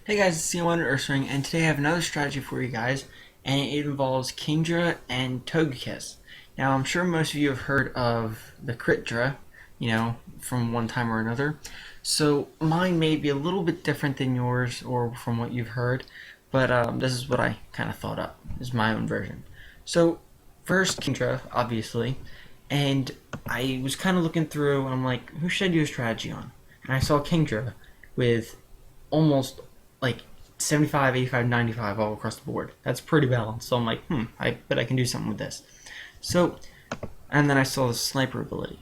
Hey guys, it's Unwanted Ursaring, and today I have another strategy for you guys, and it involves CritDra and Togekiss. Now, I'm sure most of you have heard of the CritDra, from one time or another. So mine may be a little bit different than yours or from what you've heard, but this is what I kind of thought up. This is my own version. So first, CritDra, obviously, and I was kind of looking through, and I'm like, who should I do a strategy on? And I saw CritDra with almost like 75, 85, 95 all across the board. That's pretty balanced. So I'm like, I bet I can do something with this. So, and then I saw the sniper ability.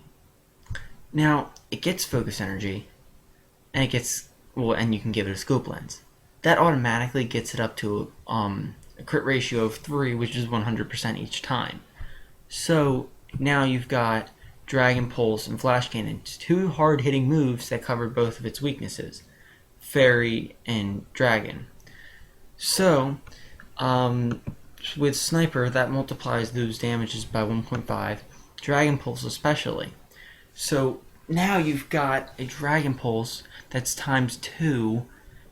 Now, it gets focus energy, and and you can give it a scope lens. That automatically gets it up to a crit ratio of 3, which is 100% each time. So, now you've got Dragon Pulse and Flash Cannon, two hard hitting moves that cover both of its weaknesses, Fairy and Dragon. So, with Sniper, that multiplies those damages by 1.5, Dragon Pulse especially. So, now you've got a Dragon Pulse that's times 2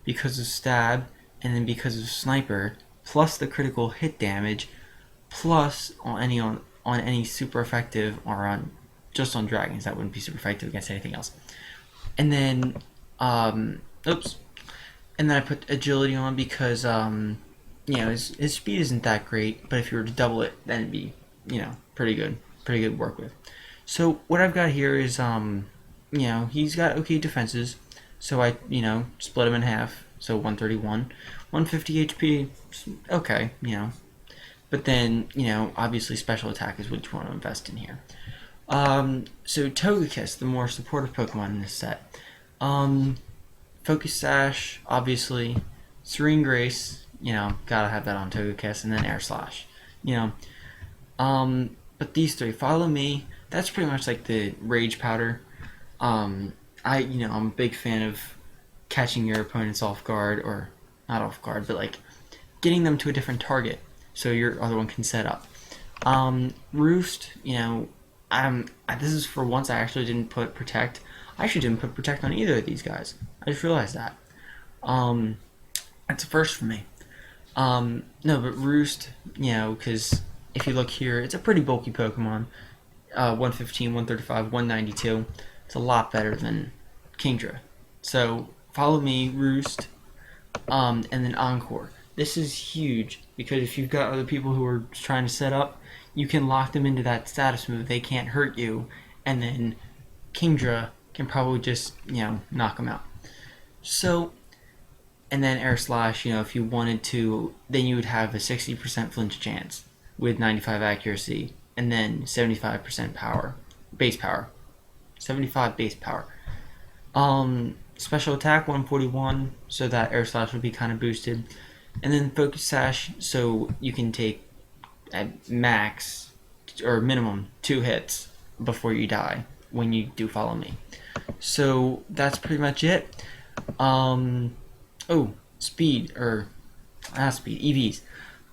because of Stab, and then because of Sniper, plus the critical hit damage, plus on any super effective or on just on dragons that wouldn't be super effective against anything else. And then oops. And then I put agility on because his speed isn't that great, but if you were to double it, then it'd be pretty good to work with. So what I've got here is he's got okay defenses, so I split him in half, so 131, 150 HP, okay, but then obviously special attack is what you want to invest in here. So Togekiss, the more supportive Pokemon in this set. Focus Sash, obviously. Serene Grace, gotta have that on Togekiss, and then Air Slash. But these three, Follow Me, that's pretty much like the Rage Powder. I'm a big fan of catching your opponents off guard, or not off guard, but like getting them to a different target so your other one can set up. Roost, this is for once I actually didn't put Protect. I actually didn't put Protect on either of these guys. I just realized that. That's a first for me. No, but Roost, because if you look here, it's a pretty bulky Pokemon. 115, 135, 192. It's a lot better than Kingdra. So, Follow Me, Roost, and then Encore. This is huge, because if you've got other people who are trying to set up, you can lock them into that status move. They can't hurt you, and then Kingdra can probably just, knock them out. So, and then Air Slash, if you wanted to, then you would have a 60% flinch chance with 95 accuracy, and then 75% power, base power. 75 base power. Special attack 141, so that Air Slash would be kind of boosted. And then Focus Sash, so you can take at max or minimum 2 hits before you die when you do Follow Me. So that's pretty much it. Speed, or not speed, EVs.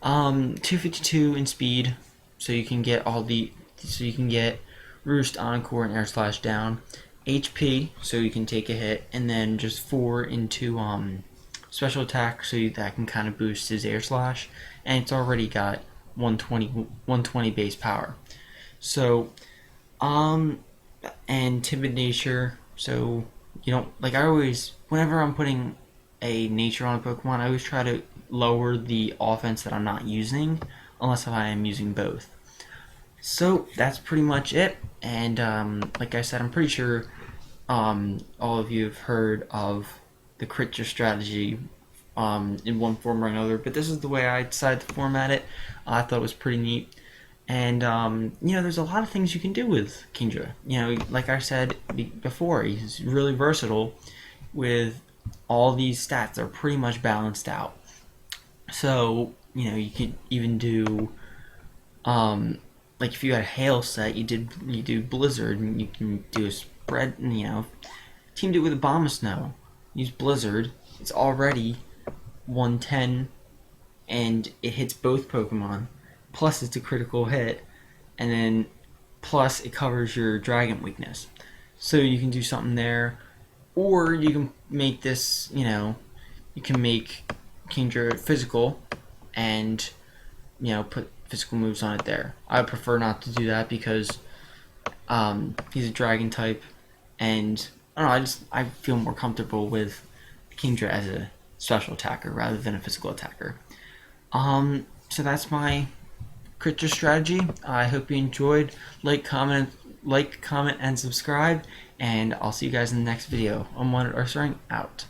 252 in speed, so you can get Roost, Encore, and Air Slash down. HP, so you can take a hit, and then just 4 into special attack, so that can kind of boost his Air Slash, and it's already got 120 base power. So, and Timid Nature, so you don't, whenever I'm putting a Nature on a Pokemon, I always try to lower the offense that I'm not using, unless I am using both. So, that's pretty much it, and like I said, I'm pretty sure all of you have heard of the CritDra strategy in one form or another, but this is the way I decided to format it. I thought it was pretty neat. And, there's a lot of things you can do with Kingdra. Like I said before, he's really versatile with all these stats. They're pretty much balanced out. So, you could even do, if you had a Hail set, you do Blizzard, and you can do a spread, teamed it with Abomasnow. Use Blizzard. It's already 110, and it hits both Pokemon. Plus it's a critical hit, and then plus it covers your dragon weakness. So you can do something there, or you can make this, you can make Kingdra physical and put physical moves on it there. I would prefer not to do that because he's a dragon type, and I don't know. I feel more comfortable with Kingdra as a special attacker rather than a physical attacker. So that's my CritDra strategy. I hope you enjoyed. Like, comment, and subscribe, and I'll see you guys in the next video. Unwanted Ursaring out.